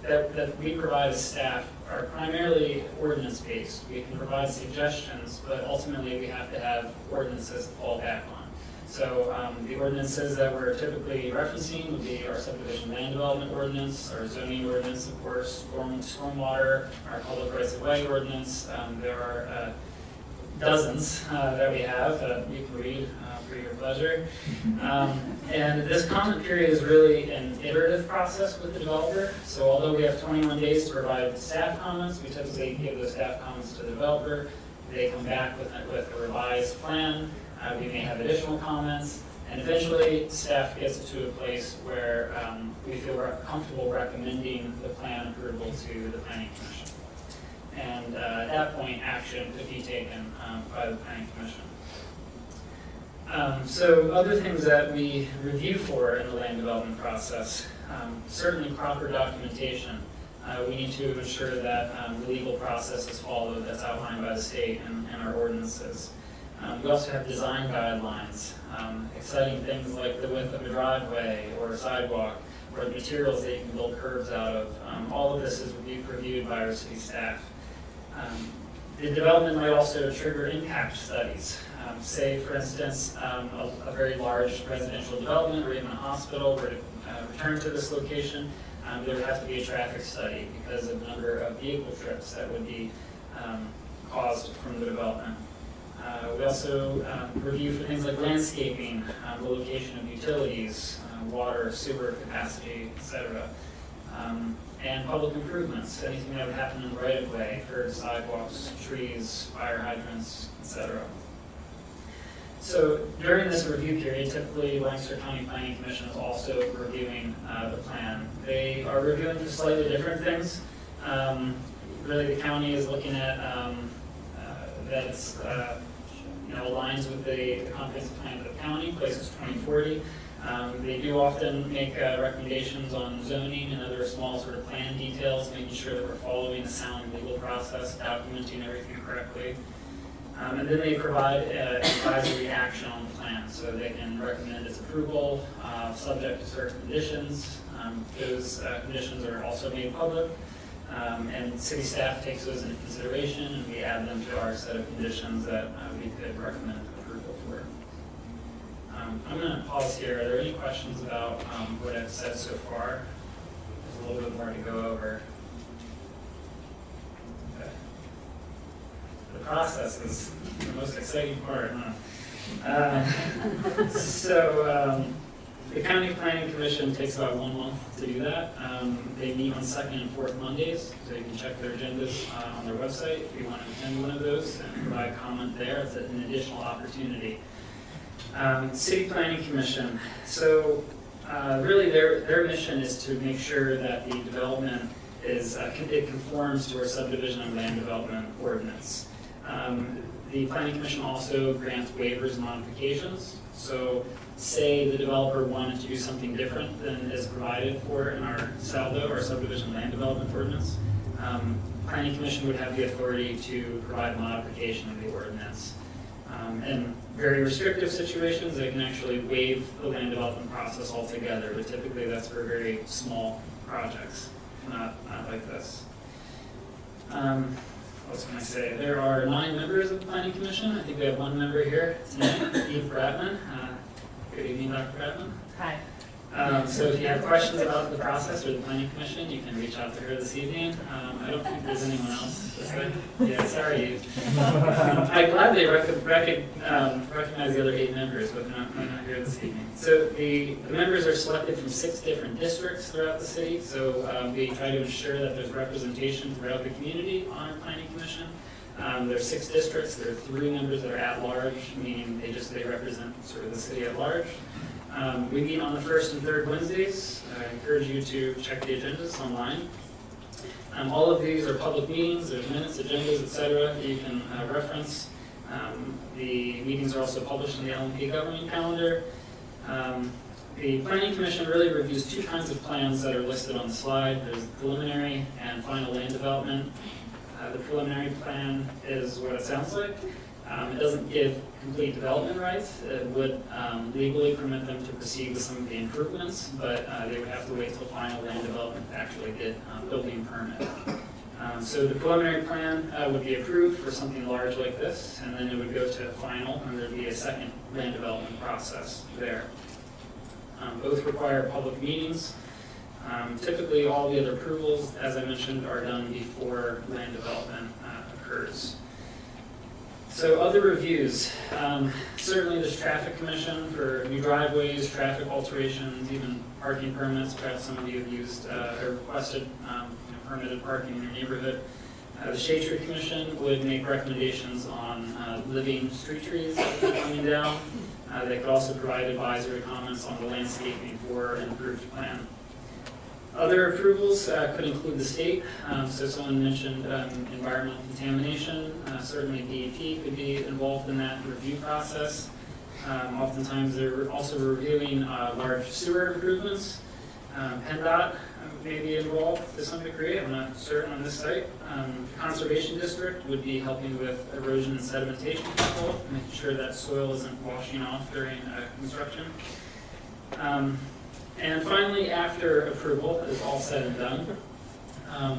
that we provide as staff are primarily ordinance-based. We can provide suggestions, but ultimately we have to have ordinances to fall back on. So the ordinances that we're typically referencing would be our subdivision land development ordinance, our zoning ordinance, of course, stormwater, our public rights of way ordinance. There are dozens that we have that you can read for your pleasure. And this comment period is really an iterative process with the developer. So although we have 21 days to provide staff comments, we typically give those staff comments to the developer. They come back with a revised plan. We may have additional comments. And eventually, staff gets to a place where we feel comfortable recommending the plan approval to the Planning Commission. And at that point, action could be taken by the Planning Commission. So other things that we review for in the land development process, certainly proper documentation. We need to ensure that the legal process is followed that's outlined by the state and our ordinances. We also have design guidelines, exciting things like the width of a driveway or a sidewalk, or the materials that you can build curbs out of. All of this is reviewed by our city staff. The development might also trigger impact studies. Say, for instance, a very large residential development or even a hospital were to return to this location, there would have to be a traffic study because of the number of vehicle trips that would be caused from the development. We also review for things like landscaping, the location of utilities, water, sewer capacity, etc. And public improvements, anything that would happen in the right-of-way, curbs, sidewalks, trees, fire hydrants, etc. So during this review period, typically Lancaster County Planning Commission is also reviewing the plan. They are reviewing for slightly different things. Really, the county is looking at that it's aligns with the comprehensive plan of the county, Places 2040. They do often make recommendations on zoning and other small sort of plan details, making sure that we're following a sound legal process, documenting everything correctly. And then they provide advisory action on the plan, so they can recommend its approval, subject to certain conditions. Those conditions are also made public, and city staff takes those into consideration, and we add them to our set of conditions that we could recommend approval for. I'm going to pause here. Are there any questions about what I've said so far? There's a little bit more to go over. Okay. The process is the most exciting part, huh? The County Planning Commission takes about 1 month to do that. They meet on second and fourth Mondays, so you can check their agendas on their website if you want to attend one of those and provide comment there. It's an additional opportunity. City Planning Commission. So really their mission is to make sure that the development is, it conforms to our subdivision and land development ordinance. The Planning Commission also grants waivers and modifications. So say the developer wanted to do something different than is provided for in our SALDO, or subdivision land development ordinance. Planning Commission would have the authority to provide modification of the ordinance. In very restrictive situations, they can actually waive the land development process altogether, but typically that's for very small projects, not like this. What can I say? There are 9 members of the Planning Commission. I think we have 1 member here tonight, Eve Bratman. Good evening, Dr. Bratman. Hi. So if you have questions about the process or the Planning Commission, you can reach out to her this evening. I don't think there's anyone else this way. Yeah, sorry, Eve. I'm glad they recognize the other 8 members, but they're not here this evening. So the members are selected from 6 different districts throughout the city. So we try to ensure that there's representation throughout the community on our Planning Commission. There's 6 districts. There are 3 members that are at large, meaning they represent sort of the city at large. We meet on the 1st and 3rd Wednesdays. I encourage you to check the agendas online. All of these are public meetings. There's minutes, agendas, etc. that you can reference. The meetings are also published in the LMP government calendar. The Planning Commission really reviews 2 kinds of plans that are listed on the slide. There's preliminary and final land development. The preliminary plan is what it sounds like. It doesn't give complete development rights. It would legally permit them to proceed with some of the improvements, but they would have to wait till final land development to actually get building permit. So the preliminary plan would be approved for something large like this, and then it would go to final, and there would be a second land development process there. Both require public meetings. Typically, all the other approvals, as I mentioned, are done before land development occurs. So other reviews, certainly there's traffic commission for new driveways, traffic alterations, even parking permits. Perhaps some of you have used or requested permitted parking in your neighborhood. The Shade Tree Commission would make recommendations on living street trees that are coming down. They could also provide advisory comments on the landscaping for an approved plan. Other approvals could include the state. So someone mentioned environmental contamination. Certainly DEP could be involved in that review process. Oftentimes they're also reviewing large sewer improvements. PennDOT may be involved to some degree. I'm not certain on this site. Conservation District would be helping with erosion and sedimentation control, making sure that soil isn't washing off during construction. And finally, after approval is all said and done,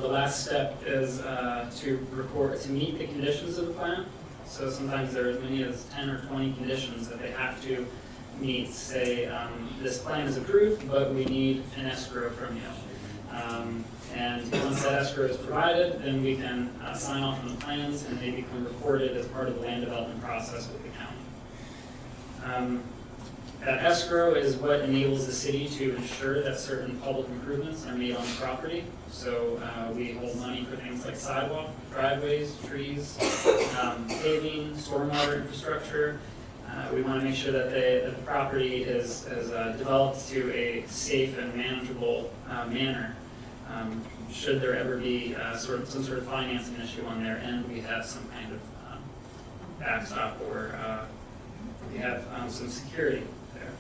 the last step is to meet the conditions of the plan. So sometimes there are as many as 10 or 20 conditions that they have to meet. Say, this plan is approved, but we need an escrow from you. And once that escrow is provided, then we can sign off on the plans and they become recorded as part of the land development process with the county. That escrow is what enables the city to ensure that certain public improvements are made on the property. So we hold money for things like sidewalk, driveways, trees, paving, stormwater infrastructure. We want to make sure that the property is developed to a safe and manageable manner. Should there ever be some sort of financing issue on their end, we have some kind of backstop or we have some security there.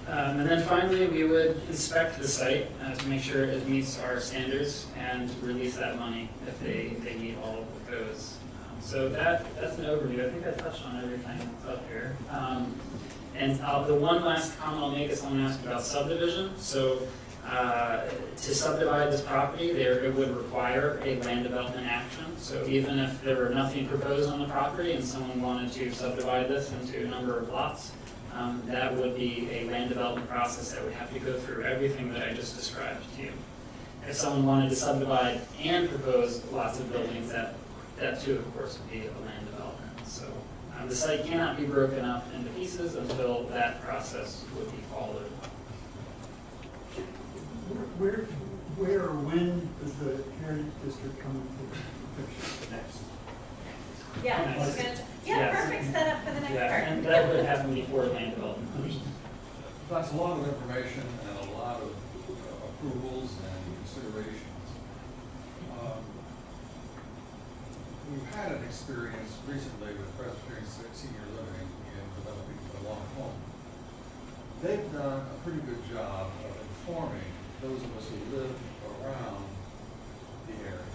And then finally, we would inspect the site to make sure it meets our standards and release that money if they meet all of the codes. So that's an overview. I think I touched on everything that's up here. And the one last comment I'll make is someone asked about subdivision. So to subdivide this property, it would require a land development action. So even if there were nothing proposed on the property and someone wanted to subdivide this into a number of lots, that would be a land development process that would have to go through everything that I just described to you. If someone wanted to subdivide and propose lots of buildings, that too, of course, would be a land development. So the site cannot be broken up into pieces until that process would be followed. Where or when does the Heritage District come into the picture? Next. Yeah, Nice. yeah, perfect setup for the next part. And that would happen before land development. That's a lot of information and a lot of approvals and considerations. We've had an experience recently with Presbyterian Senior Living in developing a long home. They've done a pretty good job of informing those of us who live around the area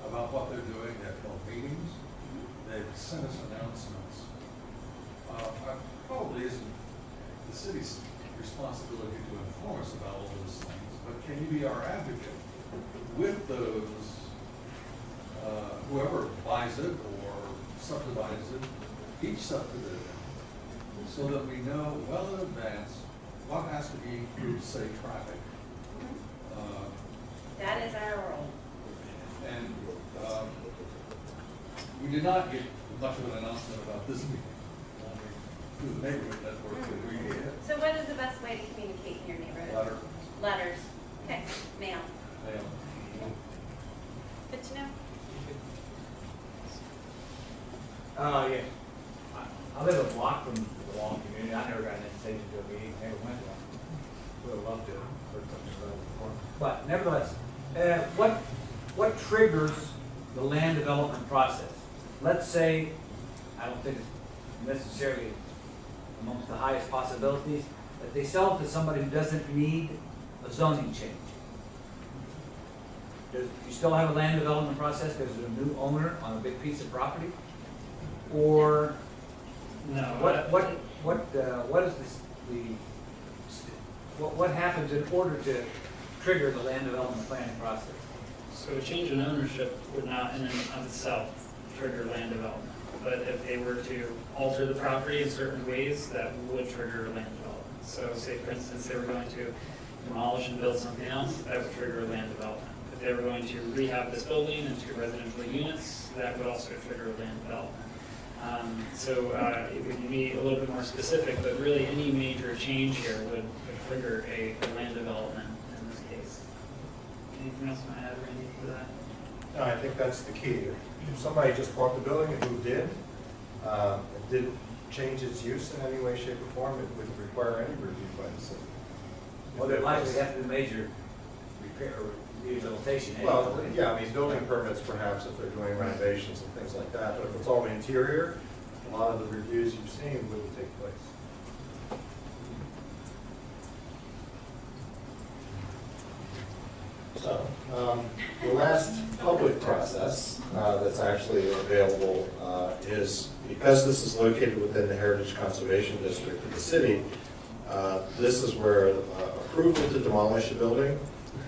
about what they're doing. They've held meetings. They've sent us announcements. Probably isn't the city's responsibility to inform us about all those things, but can you be our advocate with those, whoever buys it or subdivides it, each subdivision, so that we know well in advance what has to be through, say, traffic. That is our role. And we did not get much of an announcement about this meeting, only through the neighborhood network that we had. So what is the best way to communicate in your neighborhood? Letter. Letters. Okay, mail. Mail. Good to know. Yeah. I live a block from the Long community. I never got an invitation to a meeting, never went to one. Would have loved to, heard something about it before. But nevertheless, what triggers the land development process? Let's say, I don't think it's necessarily amongst the highest possibilities, that they sell it to somebody who doesn't need a zoning change. Do you still have a land development process because there's a new owner on a big piece of property? Or No. what is this, what happens in order to trigger the land development planning process? So a change in ownership would not in and of itself trigger land development. But if they were to alter the property in certain ways, that would trigger land development. So say, for instance, they were going to demolish and build something else, that would trigger land development. if they were going to rehab this building into residential units, that would also trigger land development. So it would be a little bit more specific, but really any major change here would trigger a land development in this case. Anything else you want to add, Randy, to that? No, I think that's the key. If somebody just bought the building and moved in, it didn't change its use in any way, shape, or form, it wouldn't require any review by the city. Well, they likely have to do major repair or rehabilitation. Well, yeah, I mean, building permits perhaps if they're doing renovations and things like that, but if it's all interior, a lot of the reviews you've seen wouldn't take place. So, the last public process that's actually available is, because this is located within the Heritage Conservation District of the city, this is where approval to demolish a building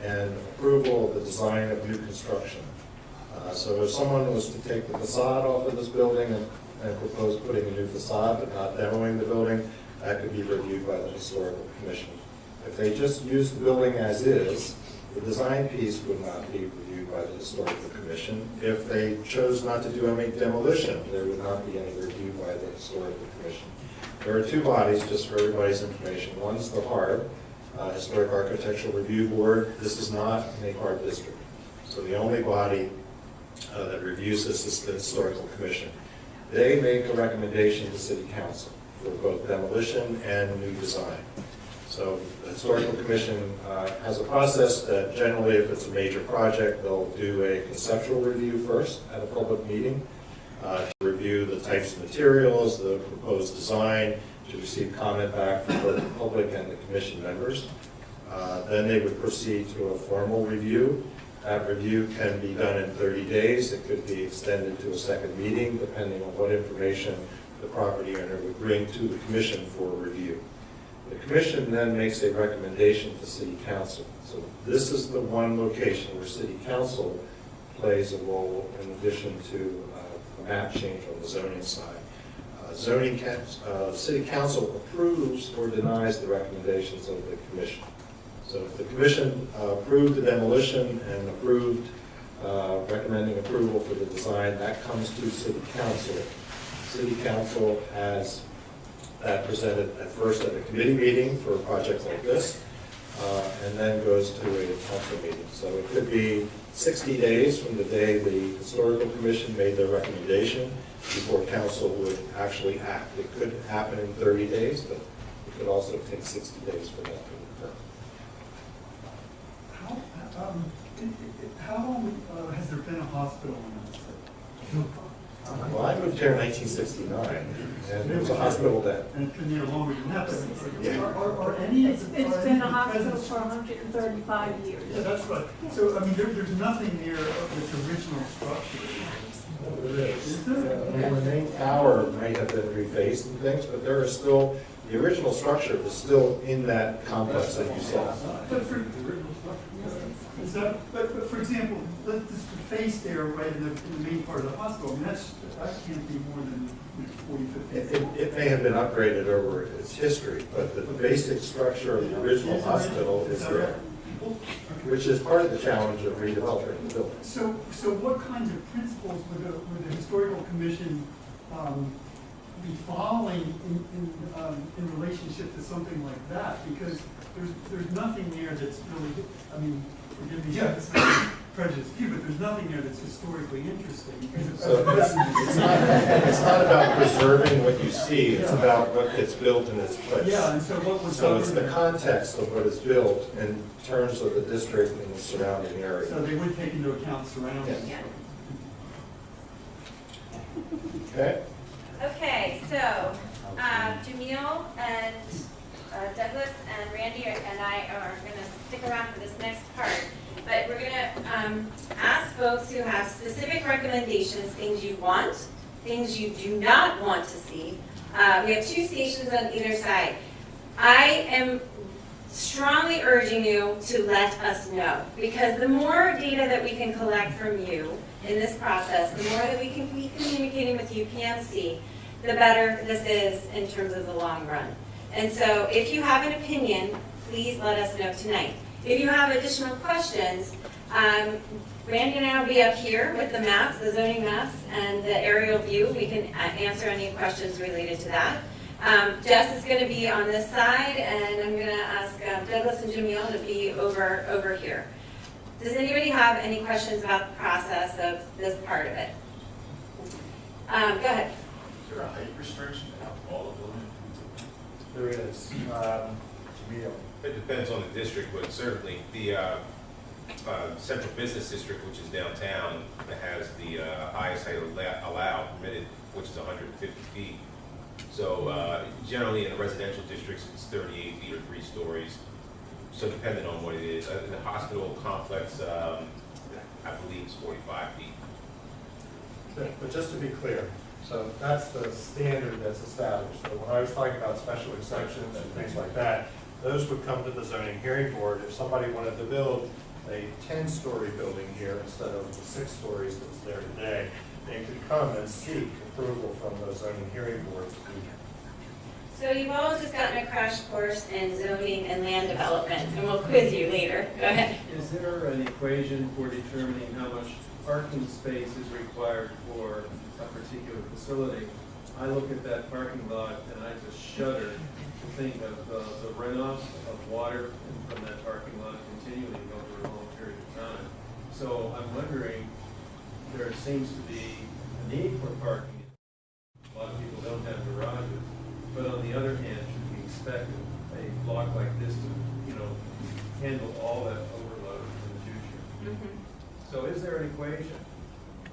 and approval of the design of new construction. So if someone was to take the facade off of this building and propose putting a new facade but not demoing the building, that could be reviewed by the Historical Commission. If they just use the building as is, the design piece would not be reviewed by the Historical Commission. If they chose not to do any demolition, there would not be any review by the Historical Commission. There are two bodies, just for everybody's information. One's the HARB, Historic Architectural Review Board. This is not in a HARB district. So the only body that reviews this is the Historical Commission. They make a recommendation to City Council for both demolition and new design. So the Historical Commission has a process that generally, if it's a major project, they'll do a conceptual review first at a public meeting to review the types of materials, the proposed design, to receive comment back from both the public and the commission members. Then they would proceed to a formal review. That review can be done in 30 days. It could be extended to a second meeting, depending on what information the property owner would bring to the commission for review. The commission then makes a recommendation to City Council. So this is the one location where City Council plays a role in addition to a map change on the zoning side. City Council approves or denies the recommendations of the commission. So if the commission approved the demolition and approved recommending approval for the design, that comes to City Council. City Council has that presented at first at a committee meeting for a project like this, and then goes to a council meeting. So it could be 60 days from the day the Historical Commission made their recommendation before council would actually act. It could happen in 30 days, but it could also take 60 days for that to occur. How long has there been a hospital in this city? Well, I moved here in 1969, and there was a hospital then. And it's been there longer than that. Yeah. Are any of the... It's been a hospital for 135 years. Yeah, that's right. So, I mean, there's nothing near its original structure. There is. The main tower may have been refaced and things, but there is still, the original structure is still in that complex that you saw. But for example, the face there right in the main part of the hospital, I mean, that can't be more than 40, 50. It may have been upgraded over its history, but the basic structure of the original hospital is there, which is part of the challenge of redeveloping the building. So what kinds of principles would the Historical Commission be following in relationship to something like that? Because there's nothing there that's really, I mean, forgive me, yeah, it's not prejudiced view, but there's nothing there that's historically interesting. So it's not about preserving what you see, it's about what gets built in its place. Yeah, and so what was... So it's the context of what is built in terms of the district and the surrounding area. So they would take into account surroundings. Yeah. Okay. Okay, so Jamil and Douglas and Randy and I are going to stick around for this next part, but we're going to ask folks who have specific recommendations, things you want, things you do not want to see. We have two stations on either side. I am strongly urging you to let us know, because the more data that we can collect from you in this process, the more that we can be communicating with UPMC, the better this is in terms of the long run. And so if you have an opinion, please let us know tonight. If you have additional questions, Randy and I will be up here with the maps, the zoning maps, and the aerial view. We can answer any questions related to that. Jess is going to be on this side, and I'm going to ask Douglas and Jamil to be over here. Does anybody have any questions about the process of this part of it? Go ahead. Is there a height restriction to alcohol building? There is. It depends on the district, but certainly the central business district, which is downtown, that has the highest height allowed, permitted, which is 150 feet. So generally in the residential districts, it's 38 feet or 3 stories. So depending on what it is. In the hospital complex, I believe it's 45 feet. But just to be clear, so that's the standard that's established. So when I was talking about special exceptions and things like that, those would come to the zoning hearing board. If somebody wanted to build a 10-story building here instead of the 6 stories that's there today, they could come and seek approval from the zoning hearing board to do that. So you've all just gotten a crash course in zoning and land development, and we'll quiz you later. Go ahead. Is there an equation for determining how much parking space is required for a particular facility? I look at that parking lot and I just shudder to think of the runoff of water from that parking lot continuing over a long period of time. So I'm wondering, there seems to be a need for parking. A lot of people don't have garages, but on the other hand, should we expect a block like this to, handle all that overload in the future? Mm-hmm. So is there an equation?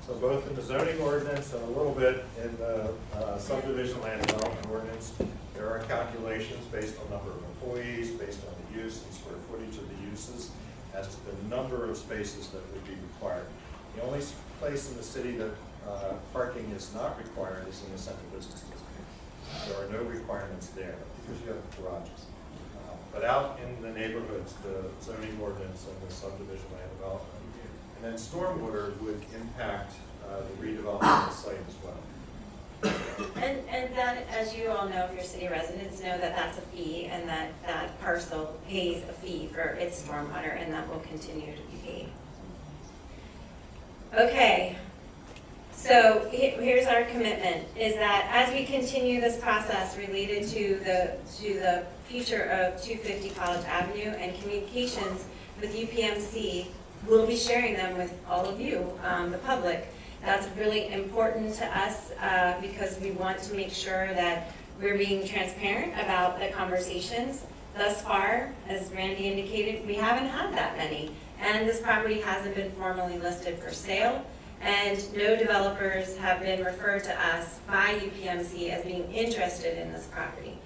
So both in the zoning ordinance and a little bit in the subdivision land development ordinance, there are calculations based on number of employees, based on the use and square footage of the uses, as to the number of spaces that would be required. The only place in the city that parking is not required is in the central business district. There are no requirements there because you have garages. But out in the neighborhoods, the zoning ordinance and the subdivision land development, and then stormwater would impact the redevelopment of the site as well. And that, as you all know, if you're city residents, know that that's a fee, and that parcel pays a fee for its stormwater, and that will continue to be paid. Okay, so here's our commitment, is that as we continue this process related to the future of 250 College Avenue and communications with UPMC, we'll be sharing them with all of you, the public. That's really important to us because we want to make sure that we're being transparent about the conversations. Thus far, as Randy indicated, we haven't had that many, and this property hasn't been formally listed for sale, and no developers have been referred to us by UPMC as being interested in this property.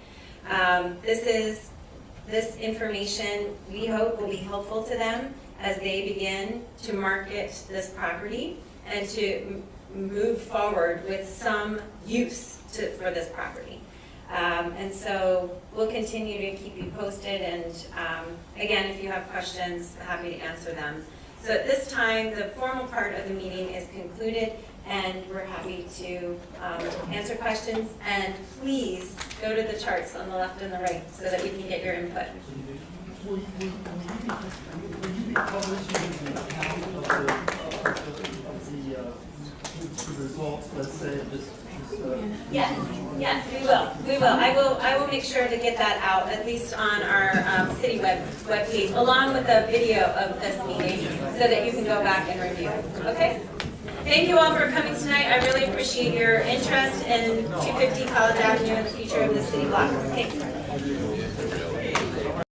This information, we hope, will be helpful to them as they begin to market this property and to move forward with some use for this property. And so we'll continue to keep you posted, and again, if you have questions, happy to answer them. So at this time, the formal part of the meeting is concluded, and we're happy to answer questions. And please go to the charts on the left and the right so that we can get your input. Will you be publishing an account of the results, let's say, Yes, we will. I will make sure to get that out, at least on our city webpage, along with a video of this meeting, so that you can go back and review. Okay? Thank you all for coming tonight. I really appreciate your interest in 250 College Avenue and the future of the city block. Thanks.